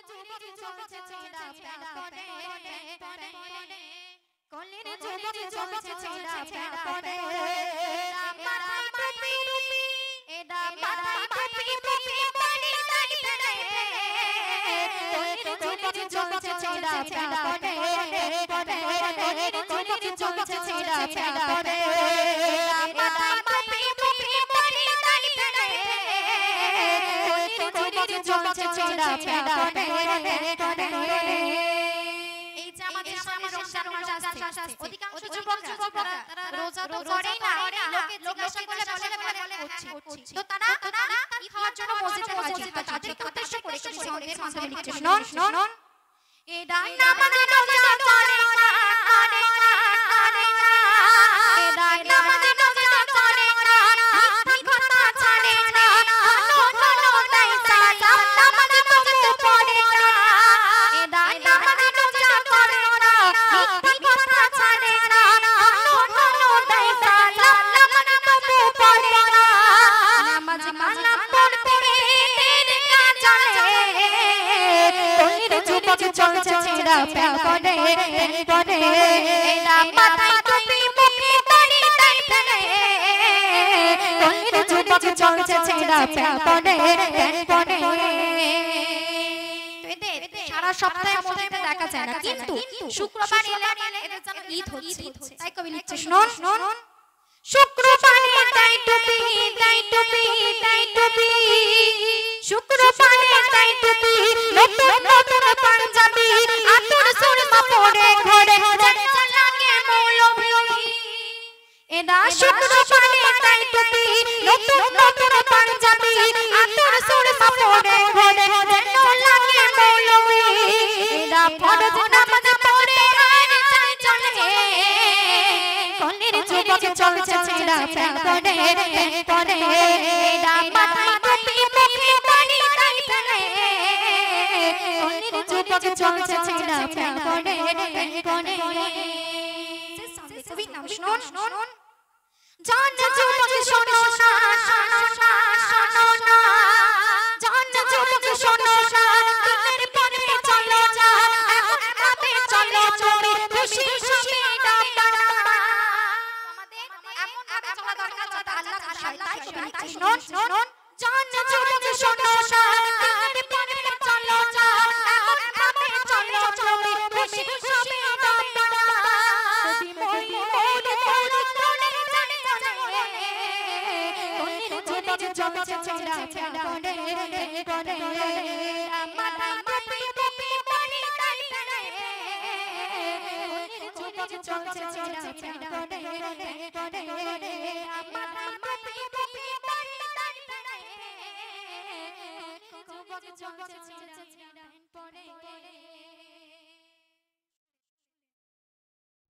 যুবক চলছে ছেঁড়া প্যান্ট পরে কলির যুবক চলছে ছেঁড়া প্যান্ট পরে মাথায় টুপি এডা মাথায় টুপি মুখে পানি নাই ফেলে কলির যুবক চলছে ছেঁড়া প্যান্ট পরে কলির যুবক চলছে ছেঁড়া প্যান্ট পরে মাথায় টুপি মুখে পানি নাই ফেলে কলির যুবক চলছে ছেঁড়া প্যান্ট পরে এই যে আমাদের সামনে রমজান মাস আসছে অধিকাংশ যুবক তারা রোজা তো করেই না লোকে জিজ্ঞাসা করলে বলে তো তারা কি খাওয়ার জন্য মসজিদে হাজির তাদেরকে উদ্দেশ্য করে কিছু সন্দেহের মাধ্যমে লিখছে শুনুন এডা নামাজ রোজা করে না এডা নামাজ রোজা করে না মিথ্যা কথা ছাড়ে না নো তাই সালাম নামাজ তো পড়ে না এডা নামাজ রোজা করে না মিথ্যা কথা ছাড়ে না নো তাই সালাম নামাজ তো পড়ে না নামাজ কালাম পড়তে দেরি চলে কলির যুবক চলছে ছেঁড়া প্যান্ট পরে এডা মাথায় টুপি মুখে পানি নাই ফেলে কলির যুবক চলছে ছেঁড়া প্যান্ট পরে সারা সপ্তাহে মসজিদে দেখা যায় না কিন্তু শুক্রবার এলে এদের যেন ঈদ হচ্ছে তাই কবি লিখছে শুনুন শুক্রবারে তাই টুপি শুক্রবারে তাই টুপি নতুন পাঞ্জাবি আতর সুরমা পরে ঘরে যেন লাগে মৌলভী এডা শুক্রবারে তাই টুপি নতুন পাঞ্জাবি আতর সুরমা পরে ঘরে যেন লাগে মৌলভী এডা ফরজ নামাজ পড়ে আর চাই চলে কলির যুবক চলছে ছেঁড়া প্যান্ট পরে এডা মাথায় টুপি মুখে পানি নাই ফেলে কলির যুবক চলছে ছেঁড়া প্যান্ট পরে কবি নাম শুনুন জান যুবক শোনো না জান যুবক শোনো না দিনের পরে চলো না এমন ভাবে চলো তুমি খুশি খুশি ডাবা আমাদের এমন ভাবে চলা দরকার যাতে আল্লাহ খুশি হয় তাই কবি লিখছে শুনুন জান যুবক শোনো না দিনের পরে চলো না এমন ভাবে চলো তুমি খুশি খুশি ডাবা কবি মই মোর তোলে জানে কলির যুবক চলছে ছেঁড়া প্যান্ট পরে মাথায় টুপি পানি নাই ফেলে কলির যুবক চলছে ছেঁড়া প্যান্ট পরে মাথায় টুপি পানি নাই ফেলে যুবক চলছে ছেঁড়া প্যান্ট পরে